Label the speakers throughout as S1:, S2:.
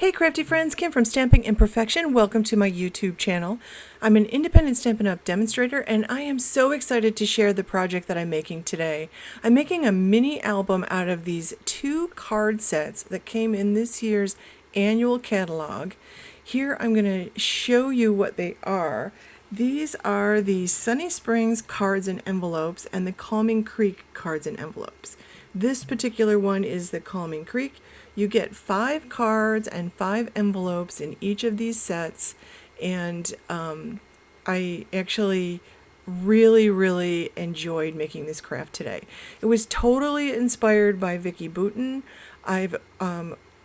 S1: Hey crafty friends, Kim from Stamping Imperfection. Welcome to my YouTube channel. I'm an independent Stampin' Up! Demonstrator and I am so excited to share the project that I'm making today. I'm making a mini album out of these 2 card sets that came in this year's annual catalog. Here I'm going to show you what they are. These are the Sunny Springs cards and envelopes and the Calming Creek cards and envelopes. This particular one is the Calming Creek. You get 5 cards and 5 envelopes in each of these sets, and I actually really enjoyed making this craft today. It was totally inspired by Vicki Boutin. I've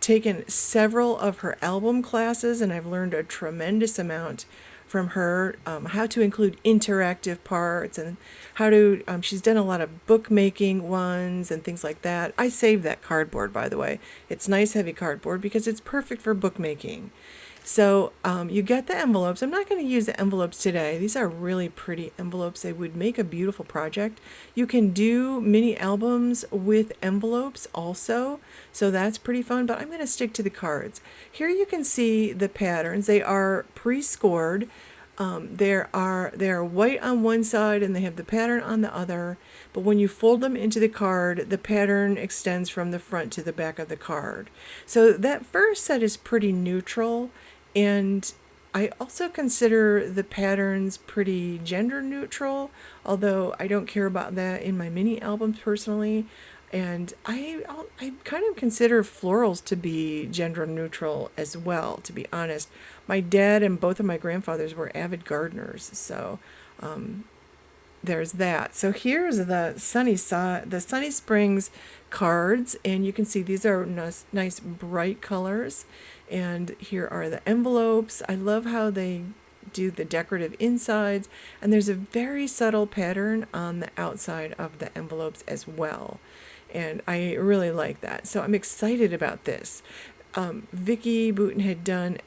S1: taken several of her album classes and I've learned a tremendous amount from her, how to include interactive parts and how to, she's done a lot of bookmaking ones and things like that. I saved that cardboard, by the way. It's nice heavy cardboard because it's perfect for bookmaking. So you get the envelopes. I'm not going to use the envelopes today. These are really pretty envelopes. They would make a beautiful project. You can do mini albums with envelopes also, so that's pretty fun, but I'm going to stick to the cards. Here you can see the patterns. They are pre-scored. They are white on one side and they have the pattern on the other, but when you fold them into the card, the pattern extends from the front to the back of the card. So that first set is pretty neutral, and I also consider the patterns pretty gender neutral, although I don't care about that in my mini albums personally. And I kind of consider florals to be gender neutral as well, to be honest. My dad and both of my grandfathers were avid gardeners, so there's that. So here's the Sunny Springs cards, and you can see these are nice bright colors. And here are the envelopes. I love how they do the decorative insides, and there's a very subtle pattern on the outside of the envelopes as well. And I really like that. So I'm excited about this. Vicki Boutin had done,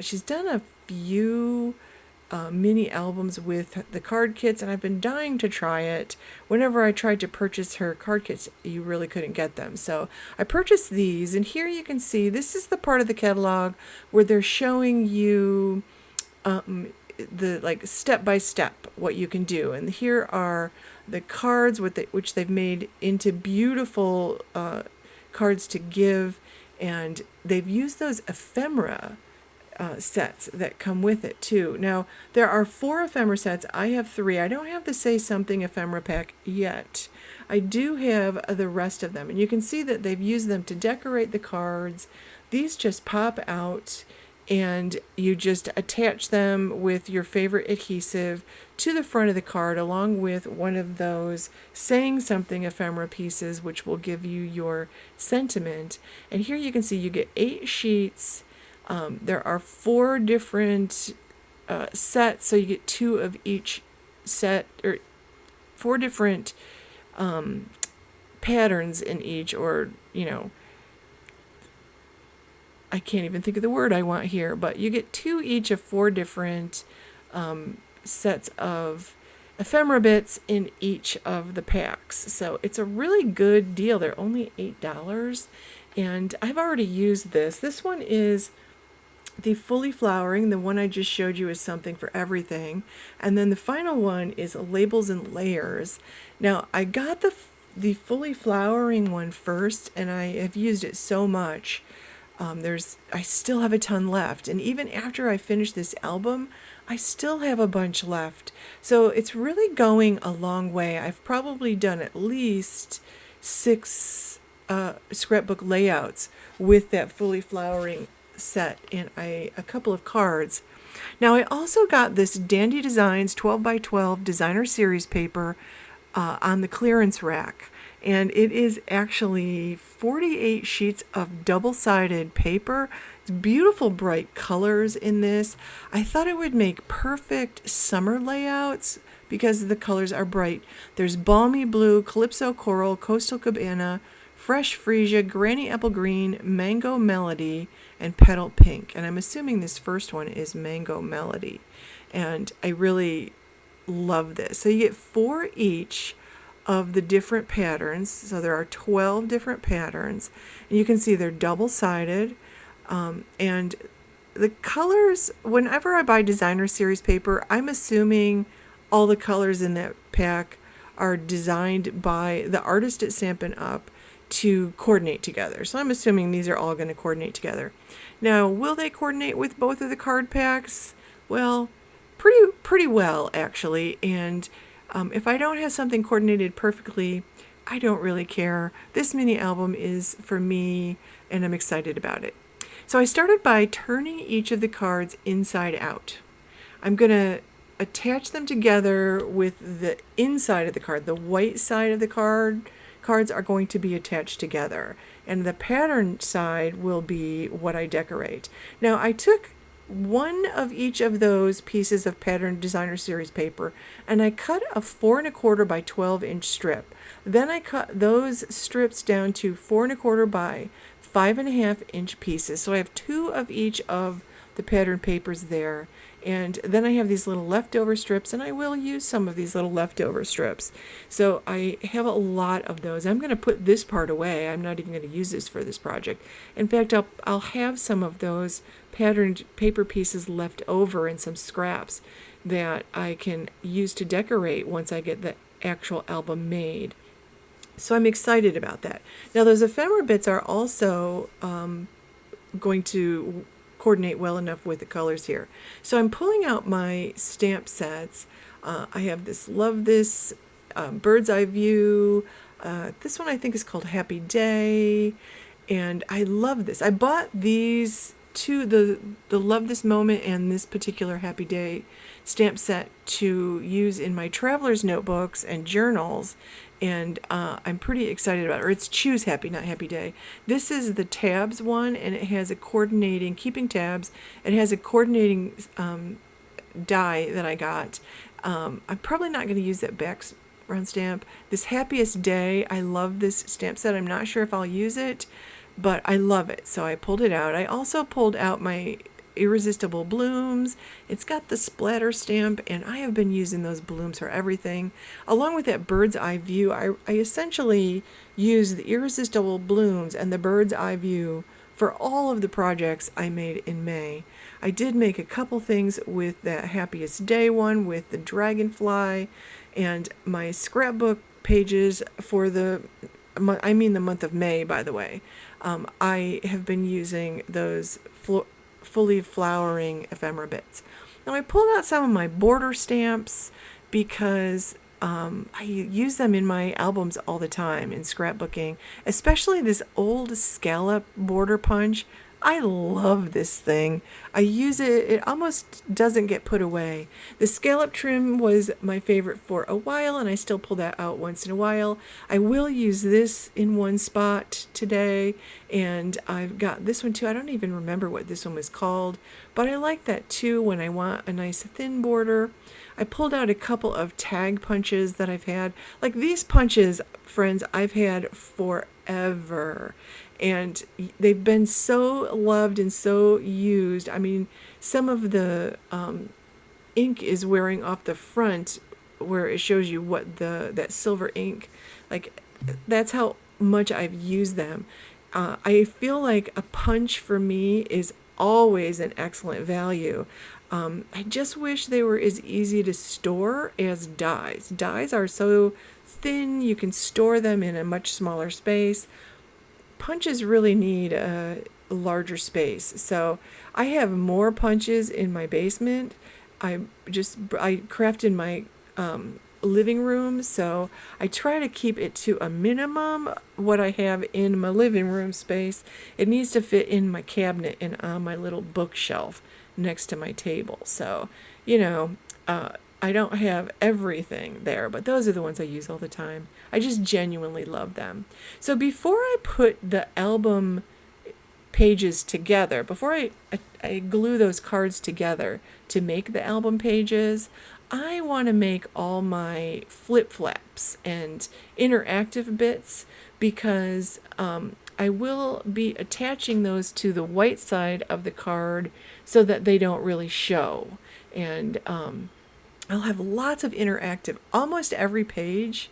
S1: she's done a few mini albums with the card kits, and I've been dying to try it. Whenever I tried to purchase her card kits, you really couldn't get them. So I purchased these, and here you can see this is the part of the catalog where they're showing you the like step by step what you can do. And here are the cards which they've made into beautiful cards to give, and they've used those ephemera sets that come with it too. Now there are 4 ephemera sets. I have 3. I don't have the Say Something ephemera pack yet. I do have the rest of them, and you can see that they've used them to decorate the cards. These just pop out and you just attach them with your favorite adhesive to the front of the card, along with one of those Saying Something ephemera pieces, which will give you your sentiment. And here you can see you get 8 sheets. There are 4 different sets, so you get 2 of each set, or 4 different patterns in each, or I can't even think of the word I want here, but you get 2 each of 4 different sets of ephemera bits in each of the packs. So it's a really good deal. They're only $8, and I've already used this. This one is the Fully Flowering. The one I just showed you is Something for Everything, and then the final one is Labels and Layers. Now I got the Fully Flowering one first, and I have used it so much. I still have a ton left, and even after I finish this album, I still have a bunch left. So it's really going a long way. I've probably done at least 6 scrapbook layouts with that Fully Flowering set and a couple of cards. Now I also got this Dandy Designs 12x12 designer series paper on the clearance rack. And it is actually 48 sheets of double-sided paper. It's beautiful bright colors in this. I thought it would make perfect summer layouts because the colors are bright. There's Balmy Blue, Calypso Coral, Coastal Cabana, Fresh Freesia, Granny Apple Green, Mango Melody, and Petal Pink. And I'm assuming this first one is Mango Melody. And I really love this. So you get 4 each of the different patterns. So there are 12 different patterns, and you can see they're double-sided. And the colors, whenever I buy designer series paper, I'm assuming all the colors in that pack are designed by the artist at Stampin' Up to coordinate together. So I'm assuming these are all going to coordinate together. Now, will they coordinate with both of the card packs? Well, pretty well actually. And if I don't have something coordinated perfectly, I don't really care. This mini album is for me, and I'm excited about it. So I started by turning each of the cards inside out. I'm going to attach them together with the inside of the card. The white side of the cards are going to be attached together, and the pattern side will be what I decorate. Now I took one of each of those pieces of pattern designer series paper and I cut a 4 1/4 by 12-inch strip. Then I cut those strips down to 4 1/4 by 5.5-inch pieces. So I have 2 of each of the pattern papers there. And then I have these little leftover strips, and I will use some of these little leftover strips. So I have a lot of those. I'm going to put this part away. I'm not even going to use this for this project. In fact, I'll have some of those patterned paper pieces left over and some scraps that I can use to decorate once I get the actual album made. So I'm excited about that. Now those ephemera bits are also going to coordinate well enough with the colors here. So I'm pulling out my stamp sets. I have this Love This, Bird's Eye View. This one I think is called Happy Day. And I love this. I bought these two, the Love This Moment and this particular Happy Day stamp set to use in my traveler's notebooks and journals. And I'm pretty excited about it. Or it's Choose Happy, not Happy Day. This is the tabs one, and it has a coordinating, keeping tabs. It has a coordinating die that I got. I'm probably not going to use that background stamp. This Happiest Day, I love this stamp set. I'm not sure if I'll use it, but I love it. So I pulled it out. I also pulled out my Irresistible Blooms. It's got the splatter stamp, and I have been using those blooms for everything. Along with that Bird's Eye View, I essentially use the Irresistible Blooms and the Bird's Eye View for all of the projects I made in May. I did make a couple things with that Happiest Day one with the dragonfly, and my scrapbook pages for the month of May, by the way. I have been using those fully flowering ephemera bits. Now I pulled out some of my border stamps because I use them in my albums all the time in scrapbooking, especially this old scallop border punch. I love this thing. I use it, it almost doesn't get put away. The scallop trim was my favorite for a while, and I still pull that out once in a while. I will use this in one spot today, and I've got this one too. I don't even remember what this one was called, but I like that too when I want a nice thin border. I pulled out a couple of tag punches that I've had. Like these punches, friends, I've had forever. And they've been so loved and so used. I mean, some of the ink is wearing off the front where it shows you what that silver ink, like that's how much I've used them. I feel like a punch for me is always an excellent value. I just wish they were as easy to store as dies. Dies are so thin, you can store them in a much smaller space. Punches really need a larger space. So I have more punches in my basement. I craft in my living room, so I try to keep it to a minimum what I have in my living room space. It needs to fit in my cabinet and on my little bookshelf next to my table. So, I don't have everything there, but those are the ones I use all the time. I just genuinely love them. So before I put the album pages together, before I glue those cards together to make the album pages, I want to make all my flip-flaps and interactive bits because I will be attaching those to the white side of the card so that they don't really show. And I'll have lots of interactive. Almost every page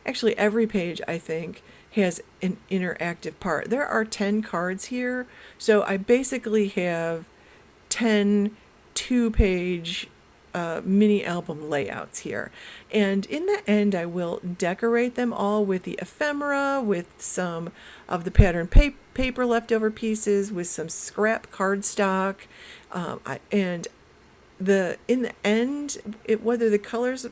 S1: actually every page I think has an interactive part. There are 10 cards here, so I basically have 10 two-page mini album layouts here. And in the end, I will decorate them all with the ephemera, with some of the pattern paper leftover pieces, with some scrap cardstock, and in the end, whether the colors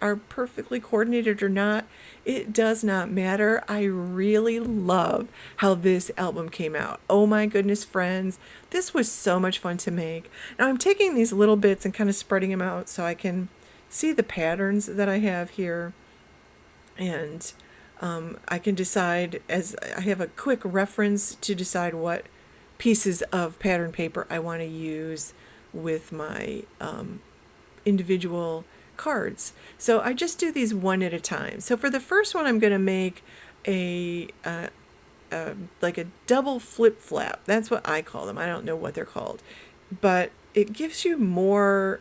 S1: are perfectly coordinated or not, it does not matter. I really love how this album came out. Oh my goodness, friends, this was so much fun to make. Now I'm taking these little bits and kind of spreading them out so I can see the patterns that I have here, and I can decide, as I have a quick reference to decide what pieces of pattern paper I want to use with my individual cards. So I just do these one at a time. So for the first one, I'm going to make a like a double flip flap. That's what I call them. I don't know what they're called, but it gives you more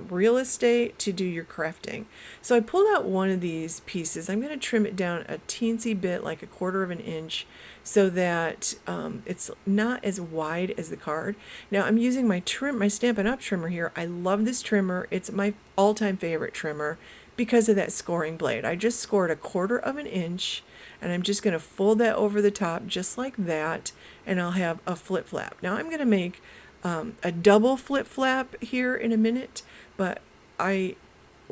S1: real estate to do your crafting. So I pulled out one of these pieces. I'm going to trim it down a teensy bit, like 1/4 of an inch, so that it's not as wide as the card. Now I'm using my Stampin' Up trimmer here. I love this trimmer. It's my all-time favorite trimmer because of that scoring blade. I just scored 1/4 of an inch, and I'm just going to fold that over the top just like that, and I'll have a flip flap. Now I'm going to make a double flip flap here in a minute, but I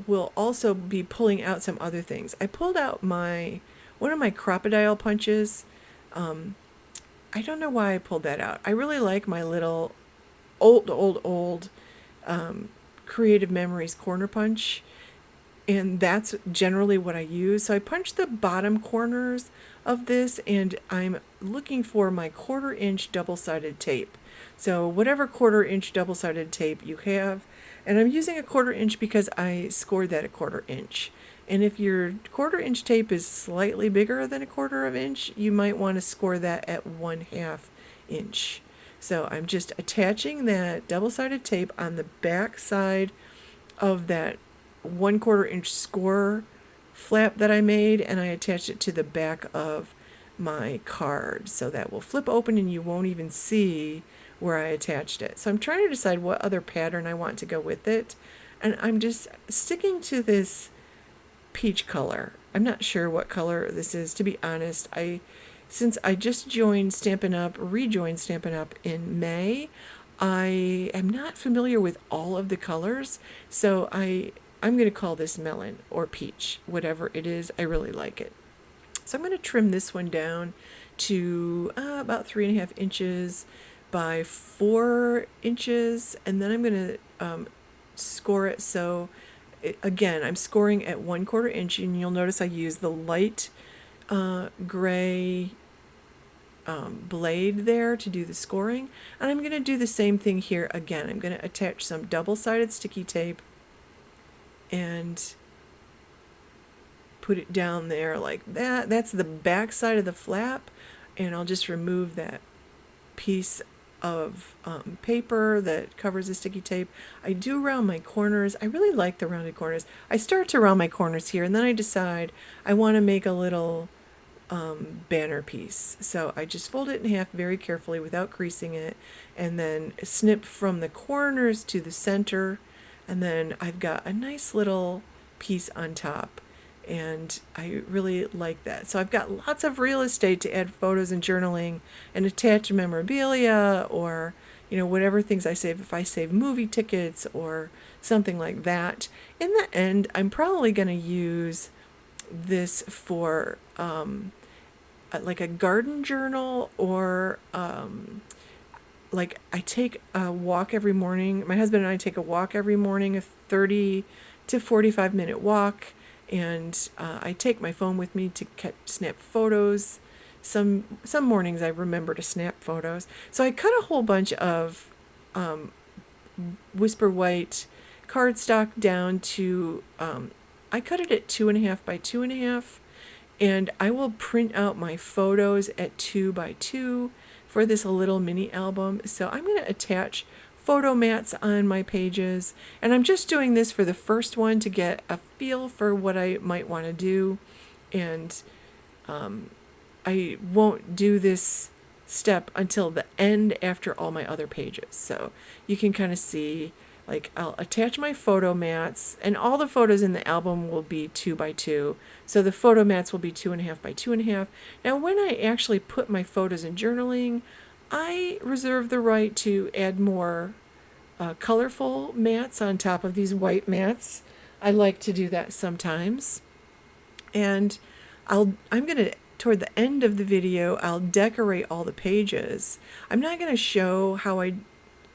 S1: will also be pulling out some other things. I pulled out one of my crocodile punches. I don't know why I pulled that out. I really like my little old Creative Memories corner punch, and that's generally what I use. So I punched the bottom corners of this, and I'm looking for my 1/4 inch double-sided tape. So whatever 1/4 inch double-sided tape you have, and I'm using 1/4 inch because I scored that 1/4 inch. And if your 1/4 inch tape is slightly bigger than 1/4 of an inch, you might want to score that at 1/2 inch. So I'm just attaching that double-sided tape on the back side of that 1/4 inch score flap that I made, and I attached it to the back of my card. So that will flip open and you won't even see where I attached it. So I'm trying to decide what other pattern I want to go with it. And I'm just sticking to this peach color. I'm not sure what color this is, to be honest. Since I just rejoined Stampin' Up in May, I am not familiar with all of the colors, so I'm going to call this melon or peach, whatever it is. I really like it. So I'm going to trim this one down to about 3.5 inches by 4 inches, and then I'm going to score it. So again, I'm scoring at 1/4 inch, and you'll notice I use the light gray blade there to do the scoring. And I'm going to do the same thing here again. I'm going to attach some double-sided sticky tape and put it down there like that. That's the back side of the flap, and I'll just remove that piece of paper that covers the sticky tape. I do round my corners. I really like the rounded corners. I start to round my corners here, and then I decide I want to make a little banner piece. So I just fold it in half very carefully without creasing it, and then snip from the corners to the center, and then I've got a nice little piece on top, and I really like that. So I've got lots of real estate to add photos and journaling and attach memorabilia, or whatever things I save. If I save movie tickets or something like that. In the end, I'm probably going to use this for like a garden journal, or like I take a walk every morning. My husband and I take a walk every morning, a 30 to 45 minute walk, and I take my phone with me to snap photos. Some mornings I remember to snap photos. So I cut a whole bunch of Whisper White cardstock down to I cut it at 2.5 by 2.5, and I will print out my photos at 2 by 2 for this little mini album. So I'm going to attach photo mats on my pages, and I'm just doing this for the first one to get a feel for what I might want to do. And I won't do this step until the end after all my other pages. So you can kind of see, like, I'll attach my photo mats, and all the photos in the album will be 2 by 2. So the photo mats will be 2.5 by 2.5. Now, when I actually put my photos in journaling, I reserve the right to add more colorful mats on top of these white mats. I like to do that sometimes. And I'm going to, toward the end of the video, I'll decorate all the pages. I'm not going to show how I,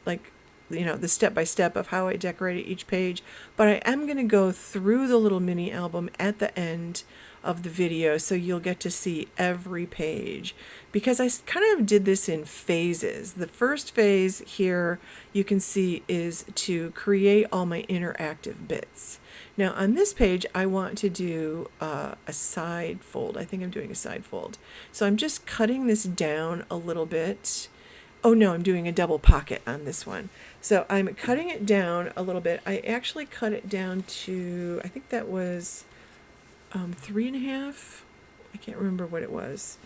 S1: like, the step-by-step of how I decorated each page, but I am going to go through the little mini album at the end of the video, so you'll get to see every page, because I kind of did this in phases. The first phase here, you can see, is to create all my interactive bits. Now on this page, I want to do a side fold. I think I'm doing a side fold. So I'm just cutting this down a little bit. Oh no, I'm doing a double pocket on this one. So I'm cutting it down a little bit. I actually cut it down to, I think that was 3.5. I can't remember what it was.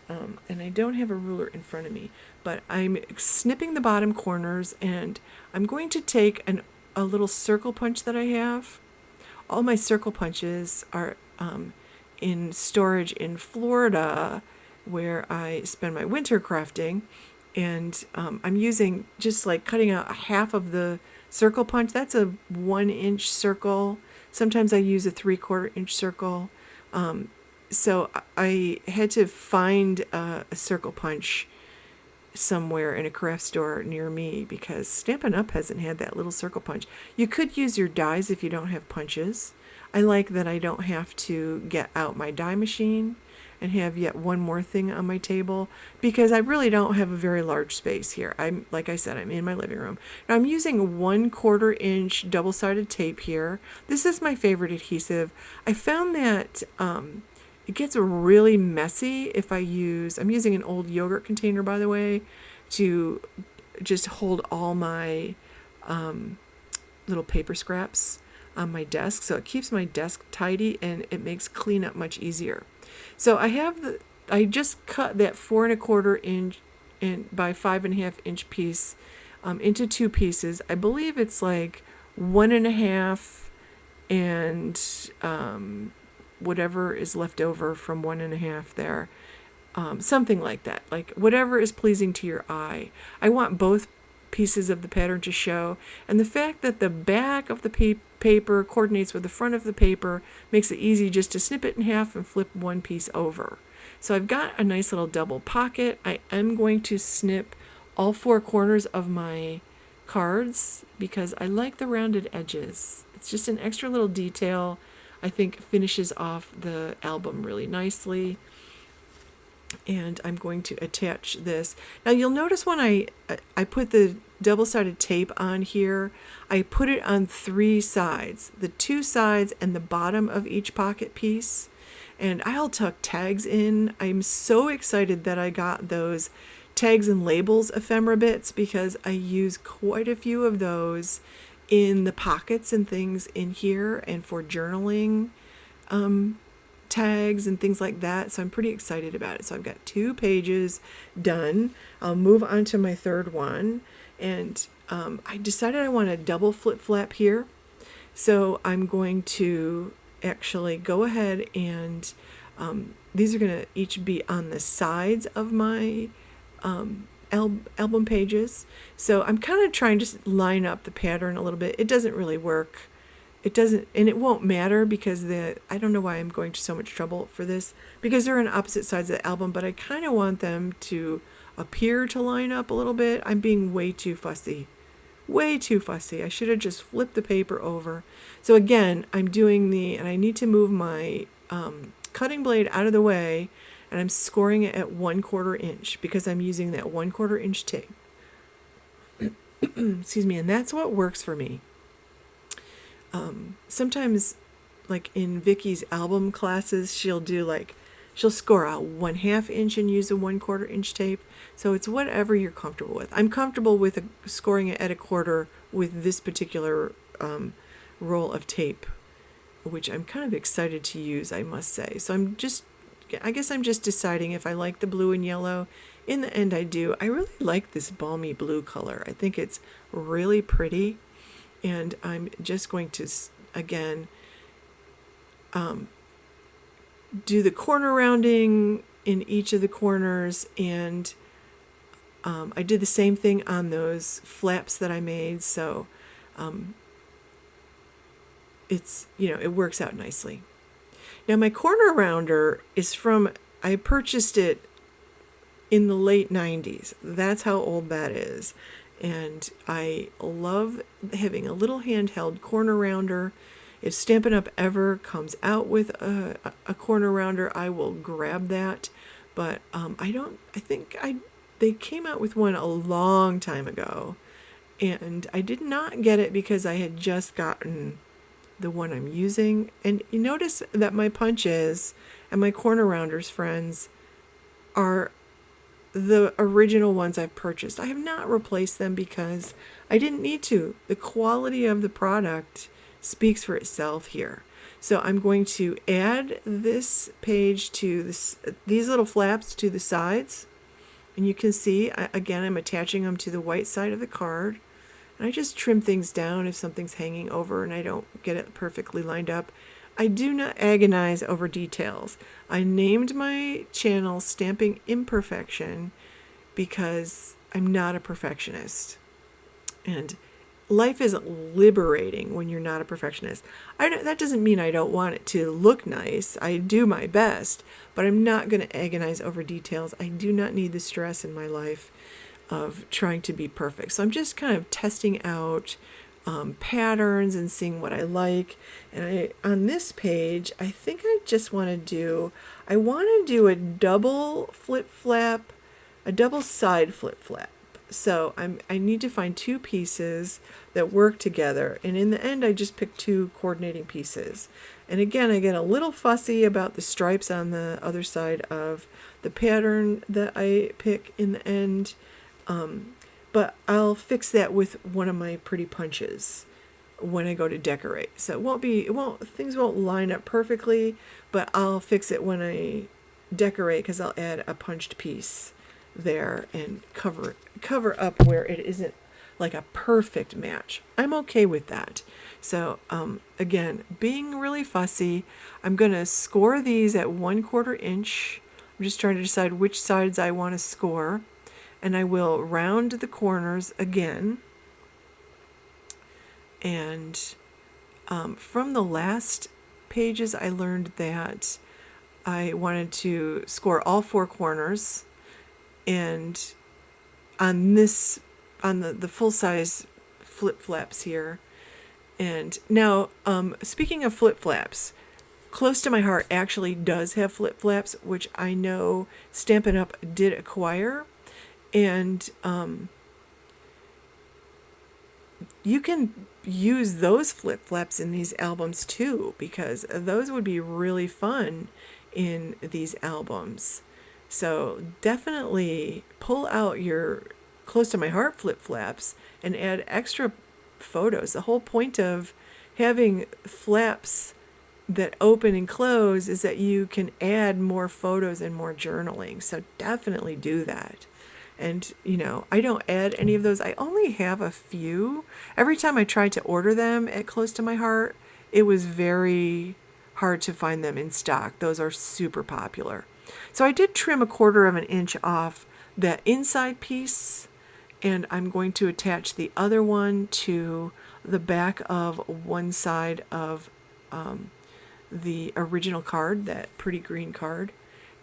S1: And I don't have a ruler in front of me, but I'm snipping the bottom corners, and I'm going to take a little circle punch that I have. All my circle punches are in storage in Florida, where I spend my winter crafting. And I'm using, just like cutting out half of the circle punch. That's a 1-inch circle. Sometimes I use a 3/4 inch circle. So I had to find a circle punch somewhere in a craft store near me, because Stampin' Up! Hasn't had that little circle punch. You could use your dies if you don't have punches. I like that I don't have to get out my die machine and have yet one more thing on my table, because I really don't have a very large space here. Like I said, I'm in my living room. Now I'm using a 1/4 inch double-sided tape here. This is my favorite adhesive. I found that it gets really messy if I'm using an old yogurt container, by the way, to just hold all my little paper scraps on my desk. So it keeps my desk tidy, and it makes cleanup much easier. So I just cut that 4.25 inch by 5.5 inch piece into 2 pieces. I believe it's like 1.5 and whatever is left over from 1.5 there. Something like that, like whatever is pleasing to your eye. I want both pieces of the pattern to show, and the fact that the back of the paper coordinates with the front of the paper makes it easy just to snip it in half and flip one piece over. So I've got a nice little double pocket. I am going to snip all 4 corners of my cards because I like the rounded edges. It's just an extra little detail. I think finishes off the album really nicely. And I'm going to attach this. Now you'll notice when I put the double-sided tape on here, I put it on 3 sides, the 2 sides and the bottom of each pocket piece. And I'll tuck tags in. I'm so excited that I got those tags and labels ephemera bits, because I use quite a few of those in the pockets and things in here, and for journaling tags and things like that. So I'm pretty excited about it. So I've got 2 pages done. I'll move on to my 3rd one, and I decided I want a double flip flap here. So I'm going to actually go ahead and these are going to each be on the sides of my album pages. So I'm kind of trying to just line up the pattern a little bit. It doesn't really work. It doesn't, and it won't matter, because I don't know why I'm going to so much trouble for this, because they're on opposite sides of the album, but I kind of want them to appear to line up a little bit. I'm being way too fussy. Way too fussy. I should have just flipped the paper over. So again, I'm doing and I need to move my cutting blade out of the way, and I'm scoring it at 1/4 inch because I'm using that 1/4 inch tape. Excuse me, and that's what works for me. Sometimes, like in Vicky's album classes, she'll score out 1/2 inch and use a 1/4 inch tape. So it's whatever you're comfortable with. I'm comfortable with scoring it at 1/4 with this particular roll of tape which I'm kind of excited to use, I must say. So I guess I'm just deciding if I like the blue and yellow. In the end, I do. I really like this balmy blue color. I think it's really pretty. And I'm just going to, again, do the corner rounding in each of the corners. And I did the same thing on those flaps that I made. So it's, it works out nicely. Now my corner rounder is I purchased it in the late 90s. That's how old that is. And I love having a little handheld corner rounder. If Stampin' Up! Ever comes out with a corner rounder, I will grab that. But they came out with one a long time ago. And I did not get it because I had just gotten the one I'm using. And you notice that my punches and my corner rounders, friends, are the original ones I've purchased. I have not replaced them because I didn't need to. The quality of the product speaks for itself here. So I'm going to add this page to these little flaps to the sides. And you can see, again, I'm attaching them to the white side of the card. And I just trim things down if something's hanging over and I don't get it perfectly lined up. I do not agonize over details. I named my channel Stamping Imperfection because I'm not a perfectionist. And life is liberating when you're not a perfectionist. That doesn't mean I don't want it to look nice. I do my best, but I'm not going to agonize over details. I do not need the stress in my life of trying to be perfect. So I'm just kind of testing out patterns and seeing what I like. And on this page, I think I just want to do a double flip flap, a double side flip flap. So I need to find two pieces that work together. And in the end, I just picked two coordinating pieces. And again, I get a little fussy about the stripes on the other side of the pattern that I pick in the end. But I'll fix that with one of my pretty punches when I go to decorate. So things won't line up perfectly, but I'll fix it when I decorate because I'll add a punched piece there and cover up where it isn't like a perfect match. I'm okay with that. So again, being really fussy, I'm going to score these at 1/4 inch. I'm just trying to decide which sides I want to score. And I will round the corners again. And from the last pages, I learned that I wanted to score all 4 corners. And on the full size flip flaps here. And now, speaking of flip flaps, Close to My Heart actually does have flip flaps, which I know Stampin' Up! Did acquire. And you can use those flip flaps in these albums too, because those would be really fun in these albums. So definitely pull out your Close to My Heart flip flaps and add extra photos. The whole point of having flaps that open and close is that you can add more photos and more journaling. So definitely do that. And, I don't add any of those. I only have a few. Every time I tried to order them at Close to My Heart, it was very hard to find them in stock. Those are super popular. So I did trim 1/4 inch off that inside piece, and I'm going to attach the other one to the back of one side of the original card, that pretty green card.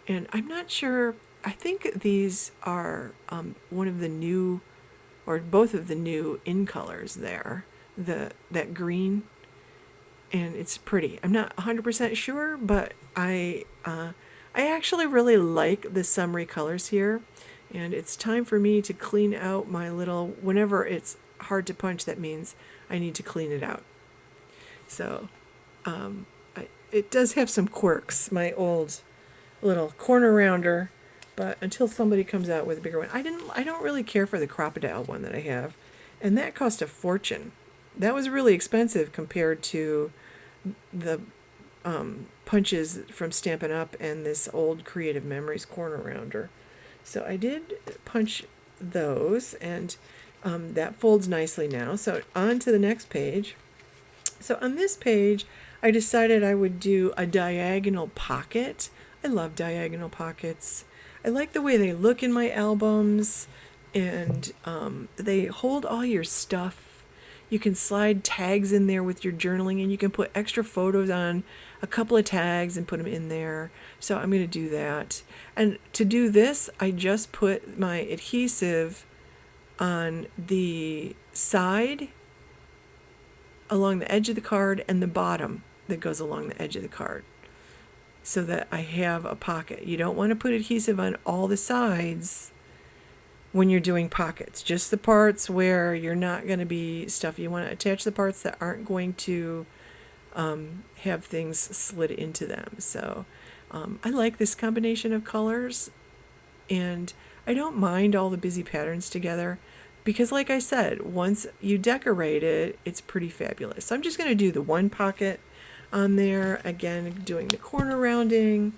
S1: And I'm not sure. I think these are one of the new, or both of the new in colors there, that green, and it's pretty. I'm not 100% sure, but I actually really like the summery colors here, and it's time for me to clean out my little, whenever it's hard to punch, that means I need to clean it out. So it does have some quirks, my old little corner rounder. But until somebody comes out with a bigger one, I don't really care for the crocodile one that I have, and that cost a fortune. That was really expensive compared to the punches from Stampin' Up and this old Creative Memories corner rounder. So I did punch those, and that folds nicely now. So on to the next page. So on this page, I decided I would do a diagonal pocket. I love diagonal pockets. I like the way they look in my albums, and they hold all your stuff. You can slide tags in there with your journaling, and you can put extra photos on a couple of tags and put them in there. So I'm going to do that. And to do this, I just put my adhesive on the side along the edge of the card and the bottom that goes along the edge of the card, so that I have a pocket. You don't want to put adhesive on all the sides when you're doing pockets, just the parts where you're not going to be stuff. You want to attach the parts that aren't going to have things slid into them. So I like this combination of colors, and I don't mind all the busy patterns together, because like I said, once you decorate it, it's pretty fabulous. So I'm just going to do the one pocket on there, again doing the corner rounding,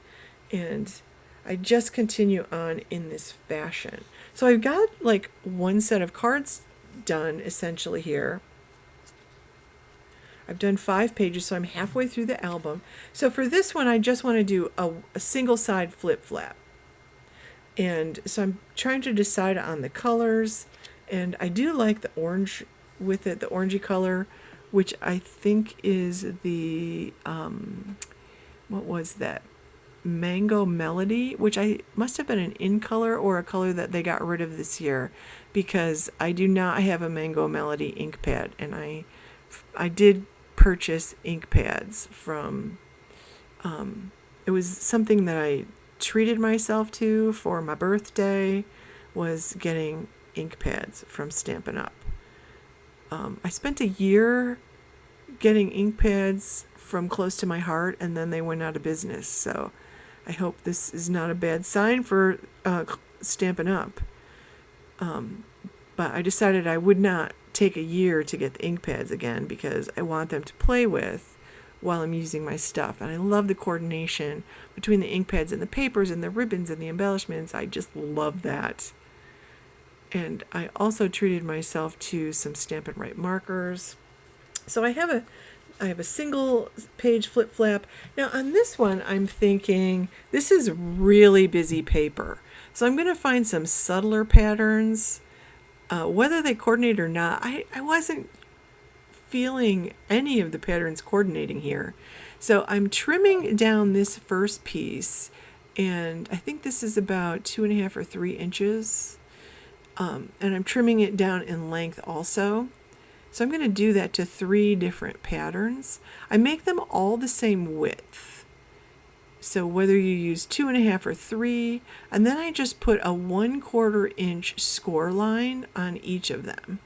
S1: and I just continue on in this fashion. So I've got like one set of cards done essentially here. I've done 5 pages, so I'm halfway through the album. So for this one, I just want to do a single side flip flap. And so I'm trying to decide on the colors, and I do like the orange with it, the orangey color, which I think is the, what was that? Mango Melody, which I must have been an in color or a color that they got rid of this year, because I do not have a Mango Melody ink pad, and I did purchase ink pads from, it was something that I treated myself to for my birthday, was getting ink pads from Stampin' Up. I spent a year getting ink pads from close to my heart, and then they went out of business. So I hope this is not a bad sign for Stampin' Up. But I decided I would not take a year to get the ink pads again, because I want them to play with while I'm using my stuff. And I love the coordination between the ink pads and the papers and the ribbons and the embellishments. I just love that. And I also treated myself to some Stampin' Write markers. So I have a single page flip flap. Now on this one, I'm thinking this is really busy paper. So I'm going to find some subtler patterns. Whether they coordinate or not, I wasn't feeling any of the patterns coordinating here. So I'm trimming down this first piece, and I think this is about 2.5 or 3 inches. And I'm trimming it down in length also. So I'm going to do that to 3 different patterns. I make them all the same width. So whether you use 2.5 or 3, and then I just put a 1/4 inch score line on each of them.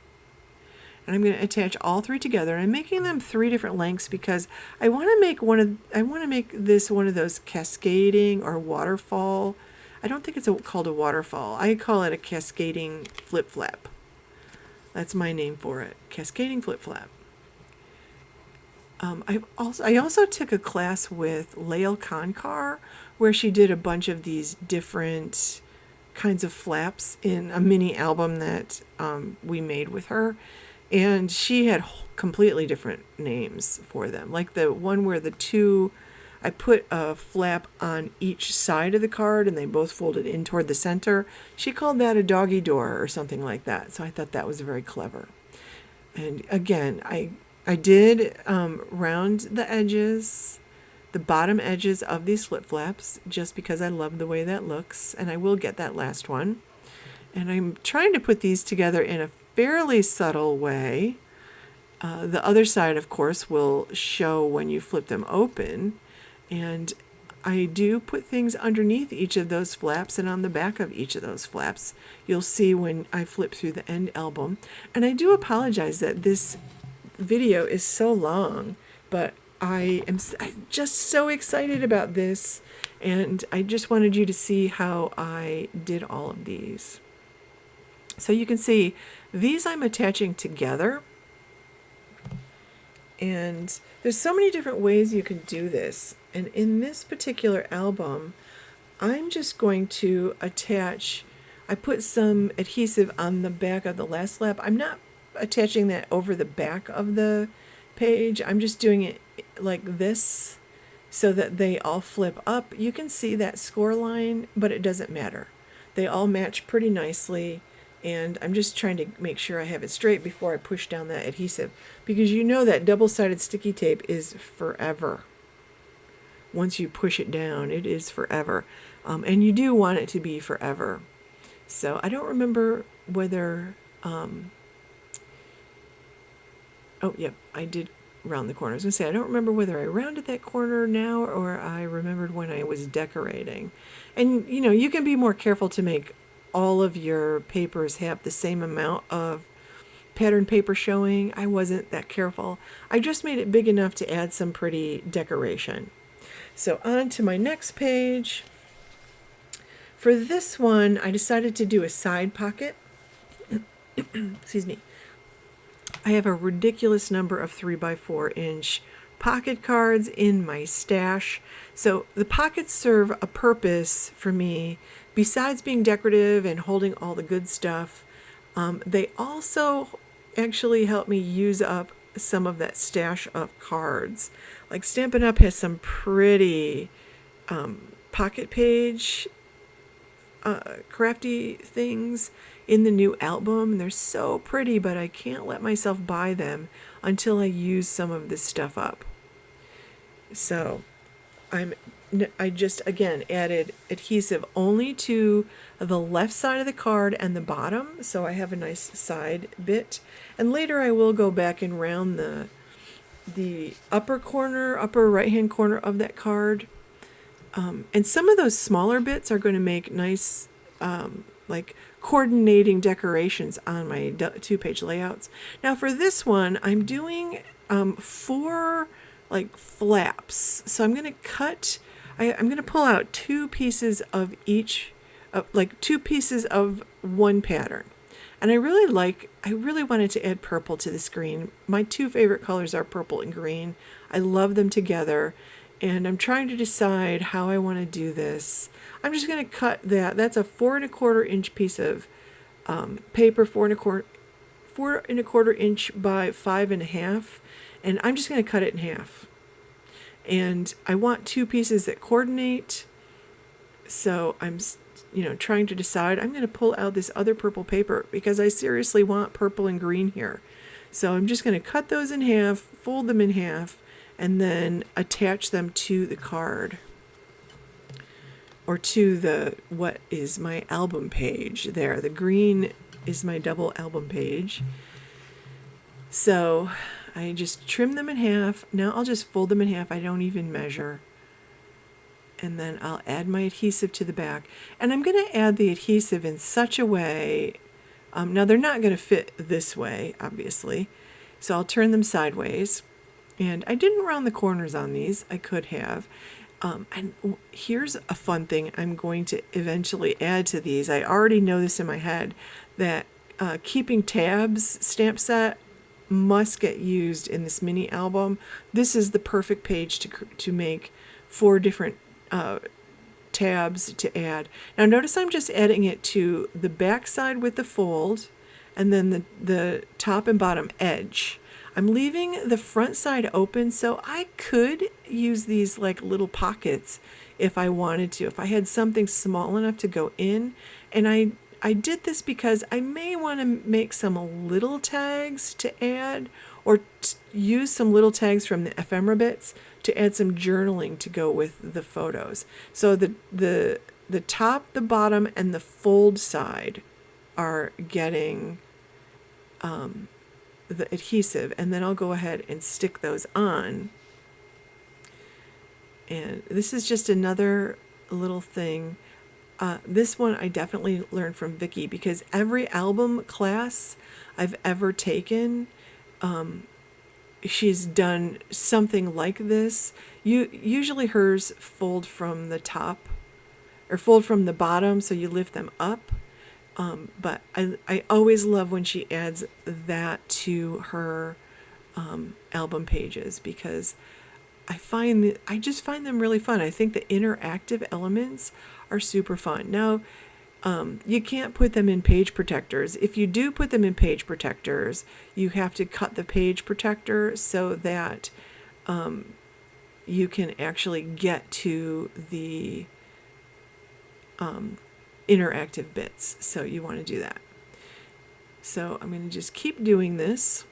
S1: And I'm going to attach all 3 together. And I'm making them 3 different lengths because I want to make this one of those cascading or waterfall. I don't think it's called a waterfall. I call it a cascading flip flap. That's my name for it, cascading flip flap. I also took a class with Lael Konkar, where she did a bunch of these different kinds of flaps in a mini album that we made with her, and she had completely different names for them. Like the one where I put a flap on each side of the card and they both folded in toward the center. She called that a doggy door or something like that. So I thought that was very clever. And again, I did round the edges, the bottom edges of these flip flaps, just because I love the way that looks. And I will get that last one. And I'm trying to put these together in a fairly subtle way. The other side, of course, will show when you flip them open. And I do put things underneath each of those flaps and on the back of each of those flaps. You'll see when I flip through the end album. And I do apologize that this video is so long, but I'm just so excited about this, and I just wanted you to see how I did all of these. So you can see these I'm attaching together. And there's so many different ways you can do this. And in this particular album, I'm just going to attach, I put some adhesive on the back of the last flap. I'm not attaching that over the back of the page. I'm just doing it like this so that they all flip up. You can see that score line, but it doesn't matter. They all match pretty nicely. And I'm just trying to make sure I have it straight before I push down that adhesive, because you know that double-sided sticky tape is forever. Once you push it down, it is forever. And you do want it to be forever. So I don't remember whether, oh, yep, I did round the corner. I was going to say, I don't remember whether I rounded that corner now or I remembered when I was decorating. And, you know, you can be more careful to make all of your papers have the same amount of pattern paper showing. I wasn't that careful. I just made it big enough to add some pretty decoration. So on to my next page. For this one, I decided to do a side pocket. Excuse me. I have a ridiculous number of 3x4 inch pocket cards in my stash. So the pockets serve a purpose for me. Besides being decorative and holding all the good stuff, they also actually help me use up some of that stash of cards. Like Stampin' Up! Has some pretty pocket page crafty things in the new album. They're so pretty, but I can't let myself buy them until I use some of this stuff up. So I just, again, added adhesive only to the left side of the card and the bottom, so I have a nice side bit. And later I will go back and round the upper corner, upper right-hand corner of that card. And some of those smaller bits are going to make nice, like coordinating decorations on my 2-page layouts. Now for this one, I'm doing 4 like flaps. So I'm going to cut, I'm going to pull out 2 pieces of each, like 2 pieces of one pattern. And I really wanted to add purple to this green. My 2 favorite colors are purple and green. I love them together. And I'm trying to decide how I want to do this. I'm just going to cut that. That's a 4 1/4 inch piece of paper, 4 1/4 inch by 5 1/2. And I'm just going to cut it in half. And I want 2 pieces that coordinate. So I'm, trying to decide. I'm going to pull out this other purple paper because I seriously want purple and green here. So I'm just going to cut those in half, fold them in half, and then attach them to the card, or to what is my album page there. The green is my double album page. So I just trim them in half. Now I'll just fold them in half. I don't even measure. And then I'll add my adhesive to the back. And I'm going to add the adhesive in such a way, now they're not going to fit this way, obviously. So I'll turn them sideways. And I didn't round the corners on these. I could have. And here's a fun thing I'm going to eventually add to these. I already know this in my head, that keeping tabs stamp set must get used in this mini album. This is the perfect page to make 4 different tabs to add. Now notice I'm just adding it to the back side with the fold, and then the top and bottom edge. I'm leaving the front side open, so I could use these like little pockets if I wanted to, if I had something small enough to go in. And I did this because I may want to make some little tags to add, or use some little tags from the ephemera bits to add some journaling to go with the photos. So the top, the bottom, and the fold side are getting the adhesive, and then I'll go ahead and stick those on. And this is just another little thing. This one I definitely learned from Vicki, because every album class I've ever taken, she's done something like this. Usually hers fold from the top or fold from the bottom, so you lift them up. But I always love when she adds that to her album pages, because I just find them really fun. I think the interactive elements are super fun. Now, you can't put them in page protectors. If you do put them in page protectors, you have to cut the page protector so that you can actually get to the interactive bits. So you want to do that. So I'm going to just keep doing this.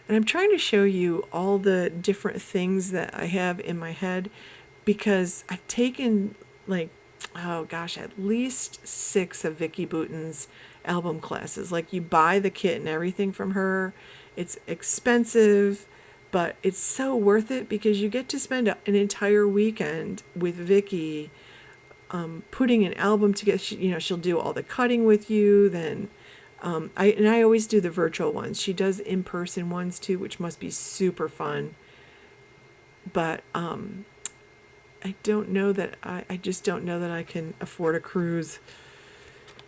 S1: And I'm trying to show you all the different things that I have in my head, because I've taken like, oh gosh, at least 6 of Vicki Boutin's album classes. Like, you buy the kit and everything from her. It's expensive, but it's so worth it because you get to spend an entire weekend with Vicki putting an album together. She'll do all the cutting with you. Then I always do the virtual ones. She does in-person ones too, which must be super fun. But I don't know that I just don't know that I can afford a cruise.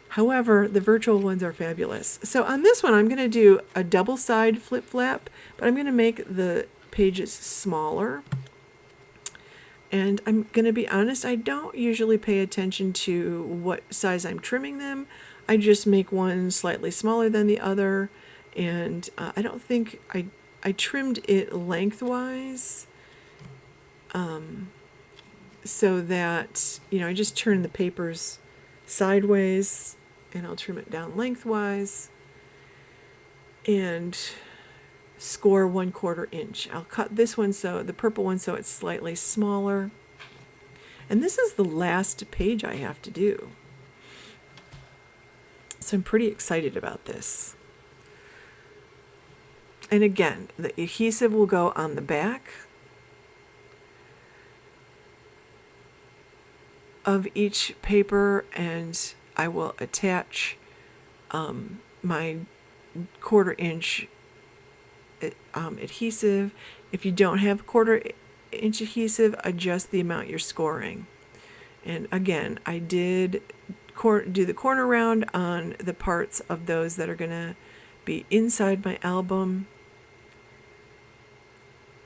S1: However, the virtual ones are fabulous. So on this one, I'm going to do a double side flip flap, but I'm going to make the pages smaller. And I'm going to be honest, I don't usually pay attention to what size I'm trimming them. I just make one slightly smaller than the other. And I don't think I trimmed it lengthwise. So that, I just turn the papers sideways and I'll trim it down lengthwise and score 1/4 inch. I'll cut this one, the purple one, so it's slightly smaller. And this is the last page I have to do. So I'm pretty excited about this. And again, the adhesive will go on the back of each paper, and I will attach my 1/4 inch adhesive. If you don't have 1/4 inch adhesive, adjust the amount you're scoring. And again, I did do the corner round on the parts of those that are going to be inside my album.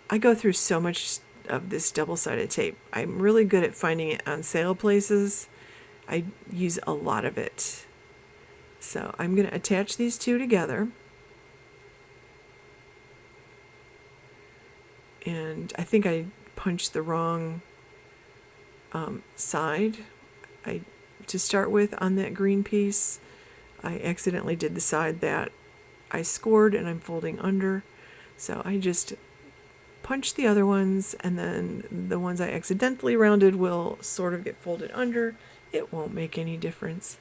S1: I go through so much of this double-sided tape. I'm really good at finding it on sale places. I use a lot of it. So I'm going to attach these two together. And I think I punched the wrong side. To start with on that green piece, I accidentally did the side that I scored and I'm folding under. So I just punch the other ones, and then the ones I accidentally rounded will sort of get folded under. It won't make any difference.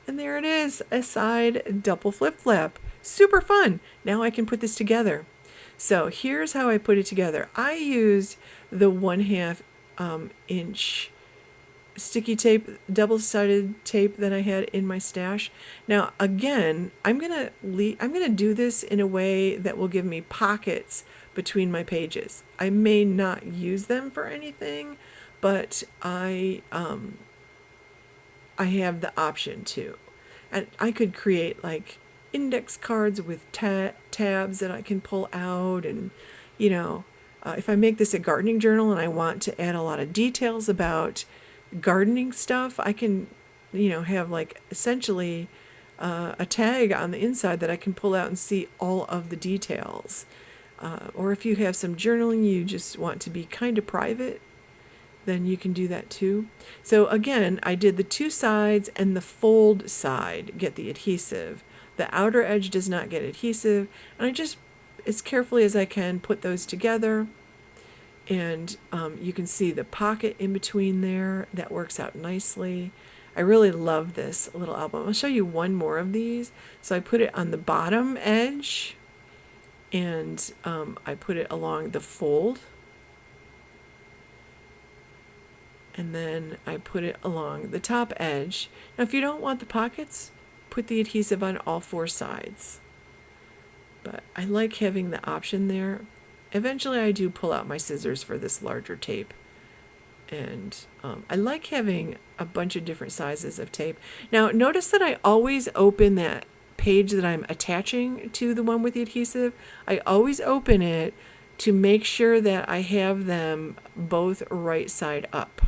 S1: And there it is, a side double flip flap. Super fun. Now I can put this together. So here's how I put it together. I used the 1/2 inch sticky tape, double-sided tape that I had in my stash. Now again, I'm gonna do this in a way that will give me pockets between my pages. I may not use them for anything, but I have the option to. And I could create like index cards with tabs that I can pull out, and if I make this a gardening journal and I want to add a lot of details about gardening stuff, I can have like essentially a tag on the inside that I can pull out and see all of the details. Or if you have some journaling you just want to be kind of private, then you can do that too. So again, I did the 2 sides, and the fold side get the adhesive. The outer edge does not get adhesive, and I just, as carefully as I can, put those together. And you can see the pocket in between there. That works out nicely. I really love this little album. I'll show you one more of these. So I put it on the bottom edge, and I put it along the fold. And then I put it along the top edge. Now if you don't want the pockets, put the adhesive on all 4 sides. But I like having the option there. Eventually I do pull out my scissors for this larger tape. And I like having a bunch of different sizes of tape. Now, notice that I always open that page that I'm attaching to the one with the adhesive. I always open it to make sure that I have them both right side up.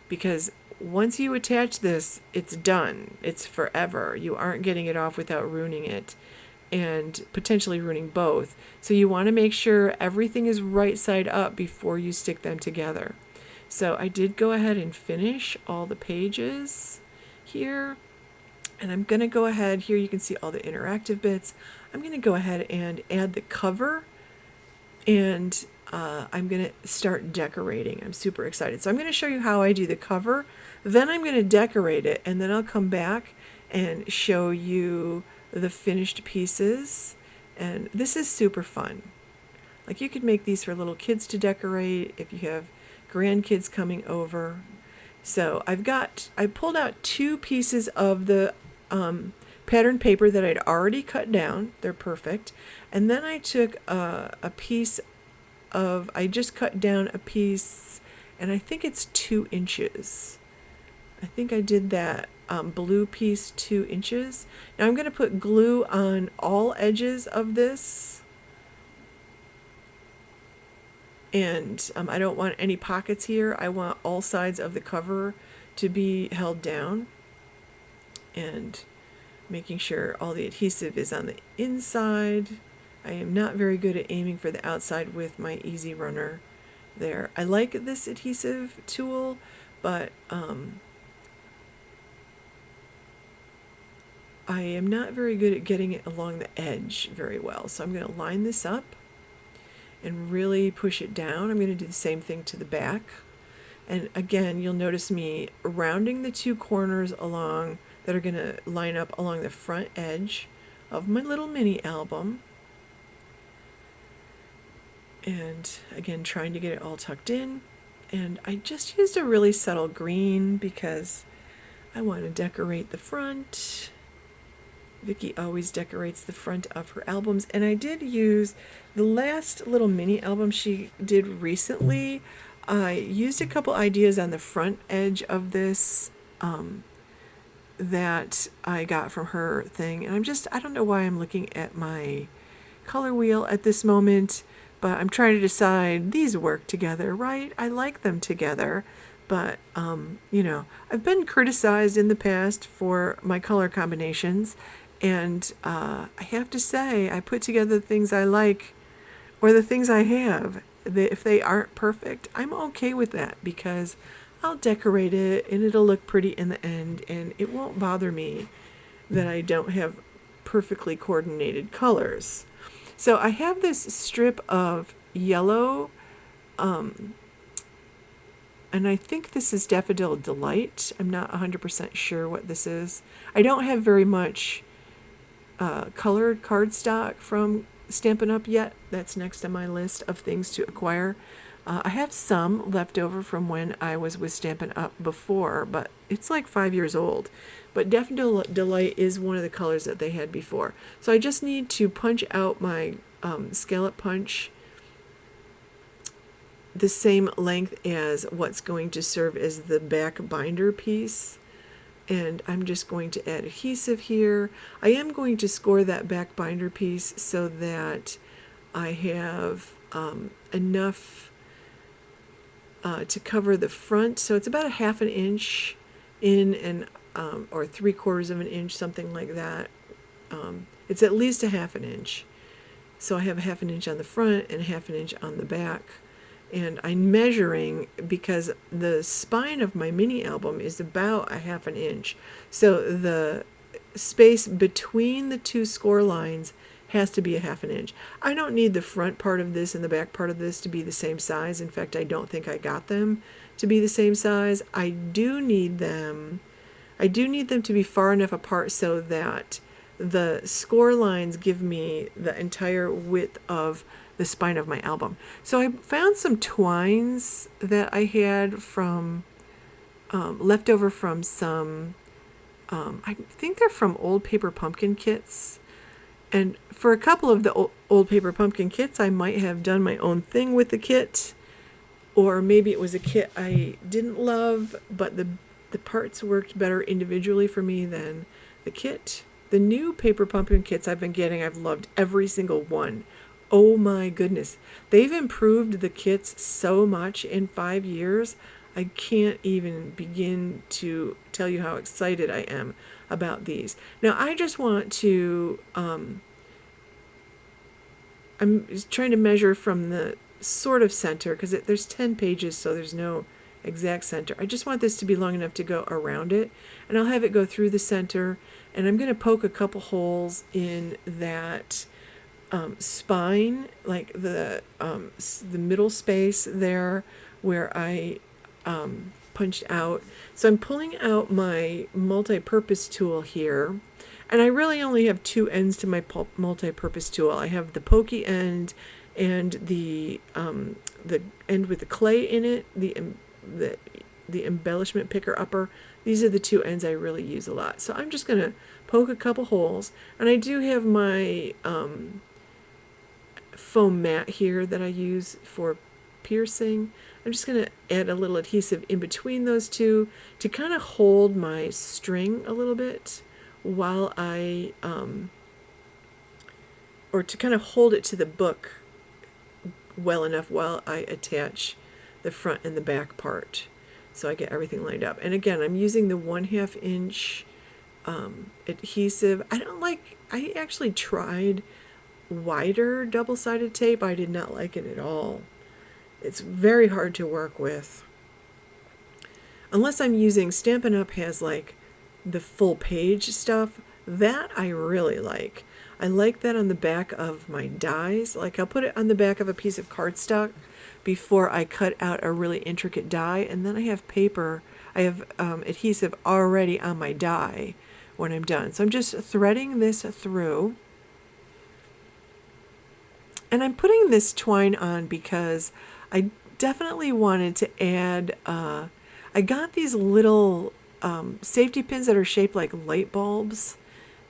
S1: Because once you attach this, it's done. It's forever. You aren't getting it off without ruining it and potentially ruining both. So you want to make sure everything is right side up before you stick them together. So I did go ahead and finish all the pages here. And I'm going to go ahead, here you can see all the interactive bits. I'm going to go ahead and add the cover, and I'm going to start decorating. I'm super excited. So I'm going to show you how I do the cover, then I'm going to decorate it, and then I'll come back and show you the finished pieces. And this is super fun. Like, you could make these for little kids to decorate if you have grandkids coming over. So I pulled out 2 pieces of the pattern paper that I'd already cut down. They're perfect. And then I took a piece of, I just cut down a piece, and I think it's 2 inches. I think I did that blue piece 2 inches. Now I'm going to put glue on all edges of this. And I don't want any pockets here. I want all sides of the cover to be held down. And making sure all the adhesive is on the inside. I am not very good at aiming for the outside with my Easy Runner there. I like this adhesive tool, but I am not very good at getting it along the edge very well. So I'm going to line this up and really push it down. I'm going to do the same thing to the back. And again, you'll notice me rounding the 2 corners along that are going to line up along the front edge of my little mini album. And again, trying to get it all tucked in. And I just used a really subtle green because I want to decorate the front. Vicki always decorates the front of her albums, and I did use the last little mini album she did recently. I used a couple ideas on the front edge of this that I got from her thing, and I don't know why I'm looking at my color wheel at this moment, but I'm trying to decide, these work together, right? I like them together. But, I've been criticized in the past for my color combinations, and I have to say, I put together the things I like, or the things I have. If they aren't perfect, I'm okay with that, because I'll decorate it, and it'll look pretty in the end, and it won't bother me that I don't have perfectly coordinated colors. So I have this strip of yellow, and I think this is Daffodil Delight. I'm not 100% sure what this is. I don't have very much colored cardstock from Stampin' Up yet. That's next on my list of things to acquire. I have some left over from when I was with Stampin' Up before, but it's like 5 years old. But Daffodil Delight is one of the colors that they had before. So I just need to punch out my scallop punch the same length as what's going to serve as the back binder piece. And I'm just going to add adhesive here. I am going to score that back binder piece so that I have enough to cover the front. So it's about a 1/2 inch in, and or 3/4 of an inch, something like that. It's at least a 1/2 inch. So I have a 1/2 inch on the front and a 1/2 inch on the back. And I'm measuring because the spine of my mini album is about a 1/2 inch. So the space between the 2 score lines has to be a 1/2 inch. I don't need the front part of this and the back part of this to be the same size. In fact, I don't think I got them to be the same size. I do need them to be far enough apart so that the score lines give me the entire width of the spine of my album. So I found some twines that I had from leftover from some I think they're from old paper pumpkin kits, and for a couple of the old paper pumpkin kits I might have done my own thing with the kit, or maybe it was a kit I didn't love, but the parts worked better individually for me than the kit. The new paper pumpkin kits I've been getting, I've loved every single one. Oh my goodness. They've improved the kits so much in 5 years. I can't even begin to tell you how excited I am about these. Now, I just want to, I'm trying to measure from the sort of center, because there's 10 pages, so there's no exact center. I just want this to be long enough to go around it, and I'll have it go through the center, and I'm going to poke a couple holes in that spine, like the middle space there where I punched out. So I'm pulling out my multi-purpose tool here, and I really only have two ends to my multi-purpose tool. I have the pokey end and the end with the clay in it, the embellishment picker upper. These are the two ends I really use a lot. So I'm just going to poke a couple holes, and I do have my foam mat here that I use for piercing. I'm just going to add a little adhesive in between those two to kind of hold my string a little bit while I, or to kind of hold it to the book well enough while I attach the front and the back part, so I get everything lined up. And again, I'm using the 1/2 inch adhesive. I actually tried wider double-sided tape. I did not like it at all. It's very hard to work with. Unless I'm using, Stampin' Up! Has like the full page stuff. That I really like. I like that on the back of my dies. Like, I'll put it on the back of a piece of cardstock before I cut out a really intricate die, and then I have paper, I have adhesive already on my die when I'm done. So I'm just threading this through. And I'm putting this twine on because I definitely wanted to add, I got these little safety pins that are shaped like light bulbs,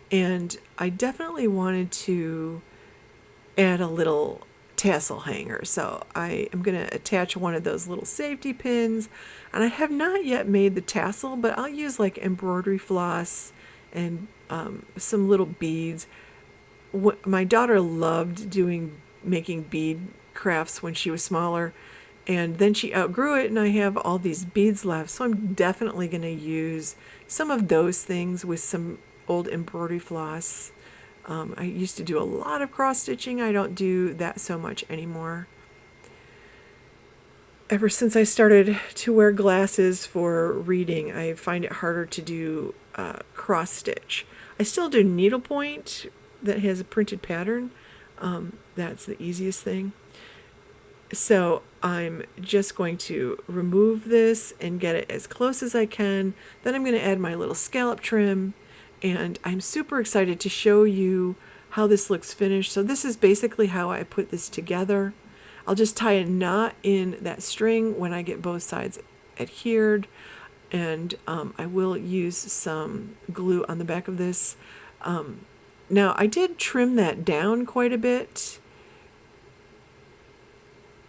S1: and I definitely wanted to add a little tassel hanger. So I am going to attach one of those little safety pins, and I have not yet made the tassel, but I'll use like embroidery floss and some little beads. My daughter loved making bead crafts when she was smaller, and then she outgrew it, and I have all these beads left, so I'm definitely going to use some of those things with some old embroidery floss. I used to do a lot of cross stitching. I don't do that so much anymore. Ever since I started to wear glasses for reading, I find it harder to do cross stitch. I still do needlepoint that has a printed pattern. That's the easiest thing. So I'm just going to remove this and get it as close as I can. Then I'm going to add my little scallop trim, and I'm super excited to show you how this looks finished. So this is basically how I put this together. I'll just tie a knot in that string when I get both sides adhered, and I will use some glue on the back of this. Now, I did trim that down quite a bit,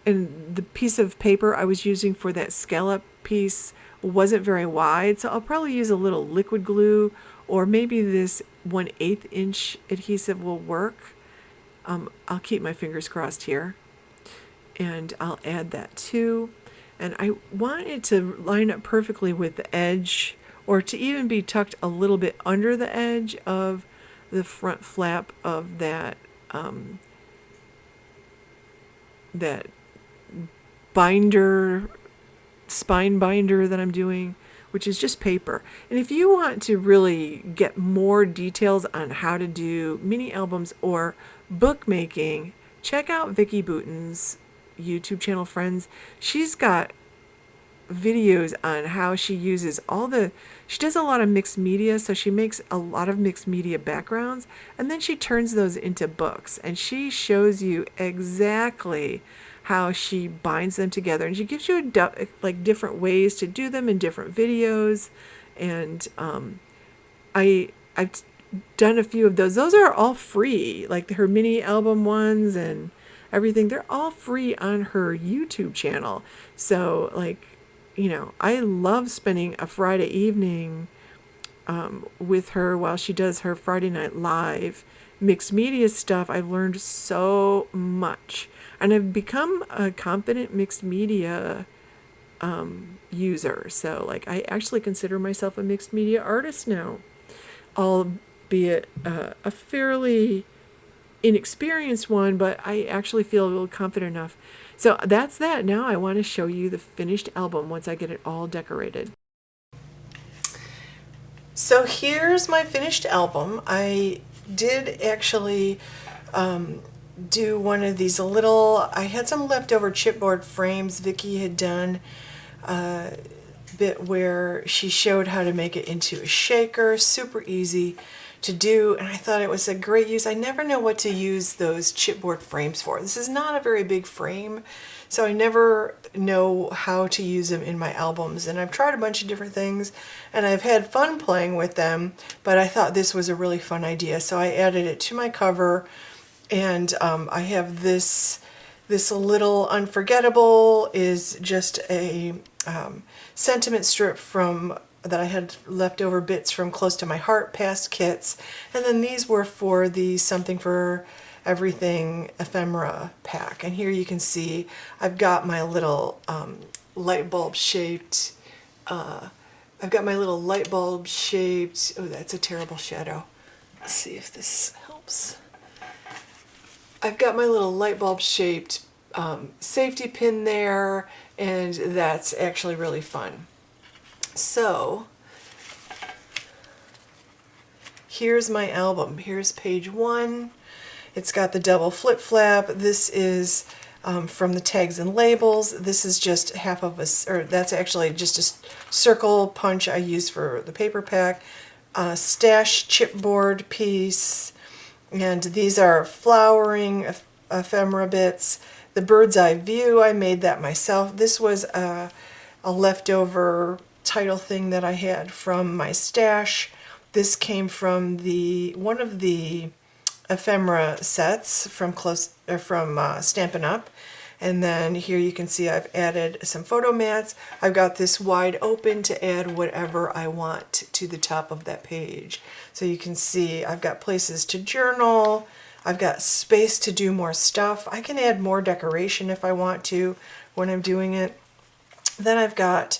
S1: and the piece of paper I was using for that scallop piece wasn't very wide, so I'll probably use a little liquid glue, or maybe this 1/8 inch adhesive will work. I'll keep my fingers crossed here, and I'll add that too. And I want it to line up perfectly with the edge, or to even be tucked a little bit under the edge of the front flap of that that binder, spine binder that I'm doing, which is just paper. And if you want to really get more details on how to do mini albums or bookmaking, check out Vicki Bouton's YouTube channel, friends. She's got videos on how she uses she does a lot of mixed media, so she makes a lot of mixed media backgrounds, and then she turns those into books, and she shows you exactly how she binds them together, and she gives you like different ways to do them in different videos. And I've done a few of those. Those are all free, like her mini album ones, and everything. They're all free on her YouTube channel. So like, you know, I love spending a Friday evening with her while she does her Friday Night Live mixed media stuff. I've learned so much, and I've become a confident mixed media user. So like, I actually consider myself a mixed media artist now, albeit a fairly inexperienced one, but I actually feel confident enough. So that's that. Now I want to show you the finished album once I get it all decorated. So here's my finished album. I did actually do one of these little, I had some leftover chipboard frames Vicki had done a bit where she showed how to make it into a shaker. Super easy to do, and I thought it was a great use. I never know what to use those chipboard frames for. This is not a very big frame, so I never know how to use them in my albums, and I've tried a bunch of different things and I've had fun playing with them, but I thought this was a really fun idea, so I added it to my cover. And I have this little unforgettable is just a sentiment strip from that I had leftover bits from Close to My Heart past kits, and then these were for the Something for Everything ephemera pack. And here you can see I've got my little light bulb shaped oh, that's a terrible shadow. Let's see if this helps. I've got my little light bulb shaped safety pin there, and that's actually really fun. So here's my album. Here's page 1. It's got the double flip flap. This is from the tags and labels. This is just half of a, or that's actually just a circle punch I used for the paper pack. Stash chipboard piece. And these are flowering ephemera bits. The bird's eye view, I made that myself. This was a leftover title thing that I had from my stash. This came from one of the ephemera sets from Stampin' Up. And then here you can see I've added some photo mats. I've got this wide open to add whatever I want to the top of that page. So you can see I've got places to journal. I've got space to do more stuff. I can add more decoration if I want to when I'm doing it. Then I've got,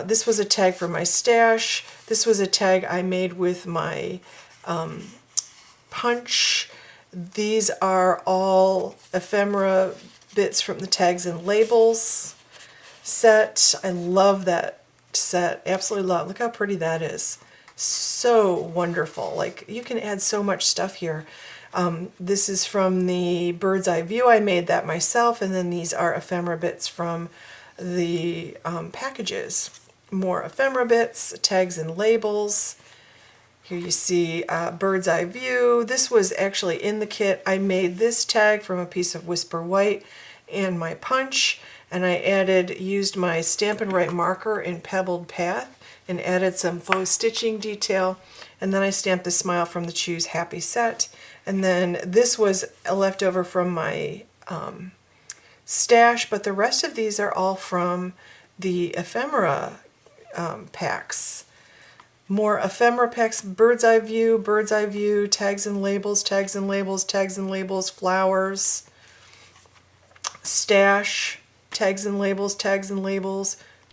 S1: this was a tag for my stash. This was a tag I made with my punch. These are all ephemera bits from the tags and labels set. I love that set. Absolutely love. Look how pretty that is. So wonderful. Like, you can add so much stuff here. This is from the bird's eye view. I made that myself, and then these are ephemera bits from the packages. More ephemera bits, tags and labels. Here you see bird's eye view. This was actually in the kit. I made this tag from a piece of Whisper White and my punch, and I used my Stampin' Right marker in Pebbled Path and added some faux stitching detail. And then I stamped the smile from the Choose Happy set. And then this was a leftover from my stash, but the rest of these are all from the ephemera packs. More ephemera packs, bird's eye view, tags and labels, tags and labels, tags and labels, flowers, stash, tags and labels,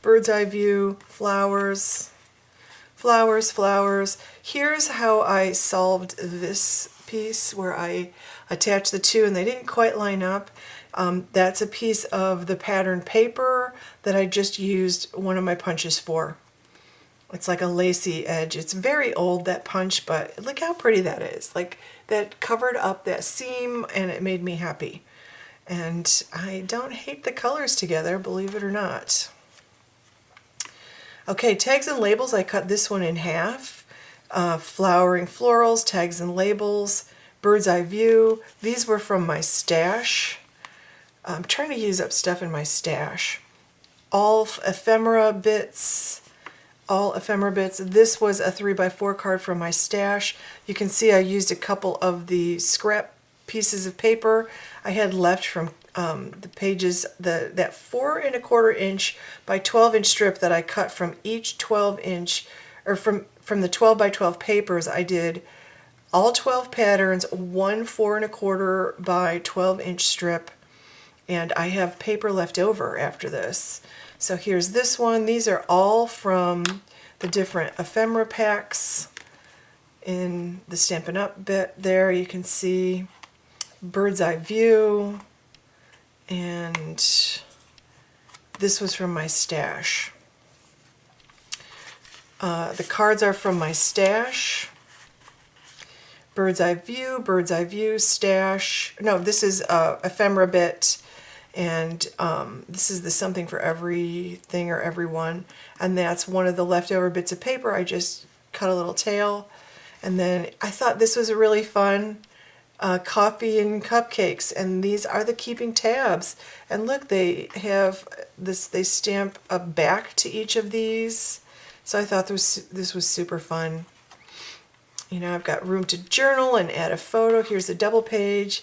S1: bird's eye view, flowers, flowers, flowers. Here's how I solved this piece where I attached the two and they didn't quite line up. That's a piece of the pattern paper that I just used one of my punches for. It's like a lacy edge. It's very old, that punch, but look how pretty that is. Like, that covered up that seam and it made me happy. And I don't hate the colors together, believe it or not. Okay, tags and labels, I cut this one in half. Flowering florals, tags and labels, bird's eye view. These were from my stash. I'm trying to use up stuff in my stash. All ephemera bits. This was a 3x4 card from my stash. You can see I used a couple of the scrap pieces of paper I had left from the pages, that 4¼ inch by 12-inch strip that I cut from each 12-inch, or from the 12 by 12 papers. I did all 12 patterns, one 4¼ by 12-inch strip, and I have paper left over after this. So here's this one. These are all from the different ephemera packs. In the Stampin' Up bit there, you can see bird's eye view, and this was from my stash. The cards are from my stash. Bird's eye view, stash. No, this is ephemera bit, and this is the something for everything or everyone, and that's one of the leftover bits of paper. I just cut a little tail, and then I thought this was a really fun coffee and cupcakes, and these are the keeping tabs. And look, they have this, they stamp a back to each of these, so I thought this was super fun. You know, I've got room to journal and add a photo. Here's a double page.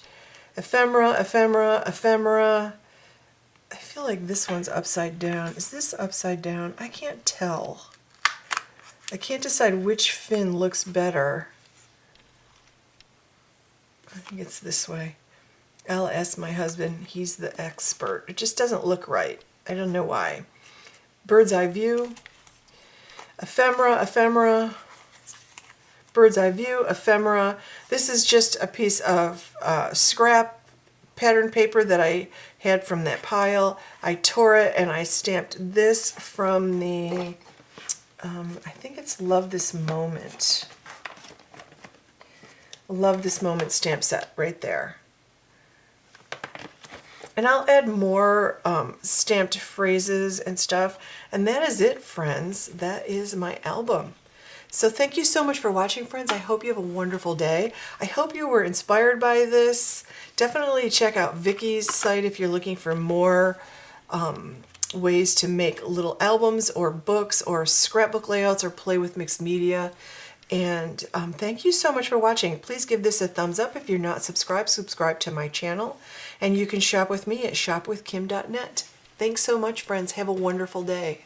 S1: Ephemera, ephemera, ephemera. I feel like this one's upside down. Is this upside down? I can't tell. I can't decide which fin looks better. I think it's this way. I'll ask my husband. He's the expert. It just doesn't look right. I don't know why. Bird's eye view. Ephemera, ephemera. Bird's eye view, ephemera. This is just a piece of scrap pattern paper that I had from that pile. I tore it and I stamped this from the, I think it's Love This Moment. Love This Moment stamp set right there. And I'll add more stamped phrases and stuff. And that is it, friends. That is my album. So thank you so much for watching, friends. I hope you have a wonderful day. I hope you were inspired by this. Definitely check out Vicky's site if you're looking for more ways to make little albums or books or scrapbook layouts or play with mixed media. And thank you so much for watching. Please give this a thumbs up. If you're not subscribed, subscribe to my channel. And you can shop with me at shopwithkim.net. Thanks so much, friends. Have a wonderful day.